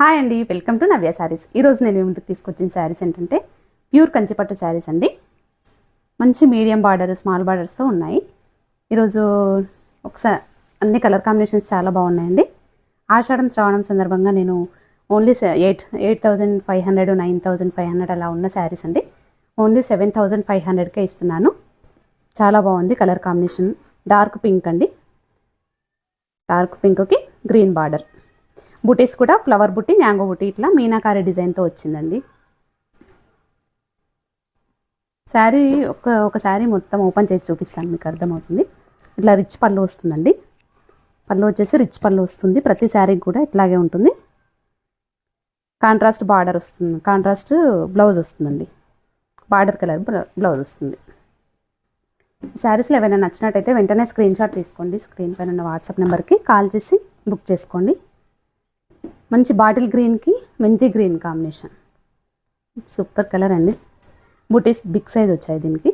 Hi అండి, welcome to నవ్య శారీస్. ఈరోజు నేను మీ ముందుకు తీసుకొచ్చిన శారీస్ ఏంటంటే ప్యూర్ కంచిపట్టు శారీస్ అండి. మంచి మీడియం బార్డర్, స్మాల్ బార్డర్స్తో ఉన్నాయి. ఈరోజు ఒకసారి అన్ని కలర్ కాంబినేషన్స్ చాలా బాగున్నాయండి. ఆషాఢం శ్రావణం సందర్భంగా నేను ఓన్లీ 8,500 9,500 అలా ఉన్న శారీస్ అండి ఓన్లీ 7,500కే ఇస్తున్నాను. చాలా బాగుంది కలర్ కాంబినేషన్. డార్క్ పింక్ అండి, డార్క్ పింక్కి గ్రీన్ బార్డర్. బుటీస్ కూడా ఫ్లవర్ బుట్టి, మ్యాంగో బుట్టి, ఇట్లా మీనాకారి డిజైన్తో వచ్చిందండి. శారీ ఒక శారీ మొత్తం ఓపెన్ చేసి చూపిస్తాను, మీకు అర్థమవుతుంది. ఇట్లా రిచ్ పళ్ళు వస్తుందండి. పళ్ళు వచ్చేసి రిచ్ పళ్ళు వస్తుంది. ప్రతి శారీకి కూడా ఇట్లాగే ఉంటుంది. కాంట్రాస్ట్ బార్డర్ వస్తుంది, కాంట్రాస్ట్ బ్లౌజ్ వస్తుందండి. బార్డర్ కలర్ బ్లౌజ్ వస్తుంది. శారీస్లో ఏమైనా నచ్చినట్టయితే వెంటనే స్క్రీన్ షాట్ తీసుకోండి. స్క్రీన్ పైన ఉన్న వాట్సాప్ నెంబర్కి కాల్ చేసి బుక్ చేసుకోండి. మంచి బాటిల్ గ్రీన్కి మెంతి గ్రీన్ కాంబినేషన్, సూపర్ కలర్ అండి. బుటీస్ బిగ్ సైజ్ వచ్చాయి దీనికి.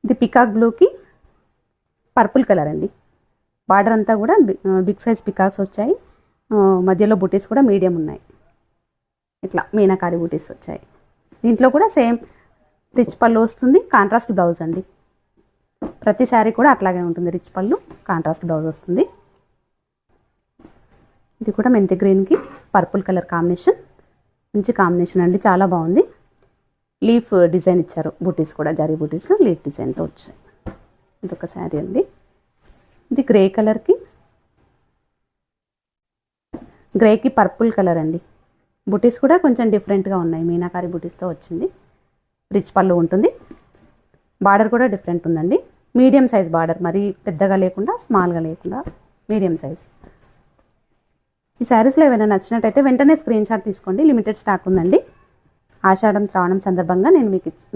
ఇది పికాక్ బ్లూకి పర్పుల్ కలర్ అండి. బార్డర్ అంతా కూడా బిగ్ సైజ్ పికాక్స్ వచ్చాయి. మధ్యలో బుటీస్ కూడా మీడియం ఉన్నాయి. ఇట్లా మీనాకారి బుటీస్ వచ్చాయి. దీంట్లో కూడా సేమ్ రిచ్ పళ్ళు వస్తుంది, కాంట్రాస్ట్ బ్లౌజ్ అండి. ప్రతి శారీ కూడా అట్లాగే ఉంటుంది. రిచ్ పళ్ళు, కాంట్రాస్ట్ బ్లౌజ్ వస్తుంది. ఇది కూడా మెంతి గ్రీన్కి పర్పుల్ కలర్ కాంబినేషన్, మంచి కాంబినేషన్ అండి, చాలా బాగుంది. లీఫ్ డిజైన్ ఇచ్చారు, బూటీస్ కూడా జరీ బూటీస్ లీఫ్ డిజైన్తో వచ్చాయి. ఇది ఒక శారీ అండి. ఇది గ్రేకి పర్పుల్ కలర్ అండి. బూటీస్ కూడా కొంచెం డిఫరెంట్గా ఉన్నాయి, మీనాకారి బూటీస్తో వచ్చింది. రిచ్ పళ్ళు ఉంటుంది. బార్డర్ కూడా డిఫరెంట్ ఉందండి. మీడియం సైజ్ బార్డర్, మరీ పెద్దగా లేకుండా స్మాల్గా లేకుండా మీడియం సైజ్. ఈ శారీస్లో ఏమైనా నచ్చినట్టయితే వెంటనే స్క్రీన్ షాట్ తీసుకోండి. లిమిటెడ్ స్టాక్ ఉందండి. ఆషాఢం శ్రావణం సందర్భంగా నేను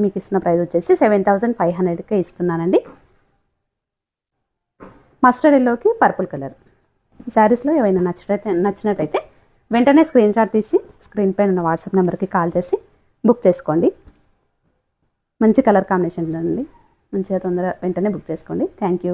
మీకు ఇస్తున్న ప్రైస్ వచ్చేసి 7,500కే ఇస్తున్నానండి. మస్టర్డ్ ఎల్లోకి పర్పుల్ కలర్. ఈ శారీస్లో ఏమైనా నచ్చినట్టయితే వెంటనే స్క్రీన్ షాట్ తీసి స్క్రీన్ పైన ఉన్న వాట్సాప్ నెంబర్కి కాల్ చేసి బుక్ చేసుకోండి. మంచి కలర్ కాంబినేషన్ అండి, మంచిగా తొందరగా వెంటనే బుక్ చేసుకోండి. Thank you.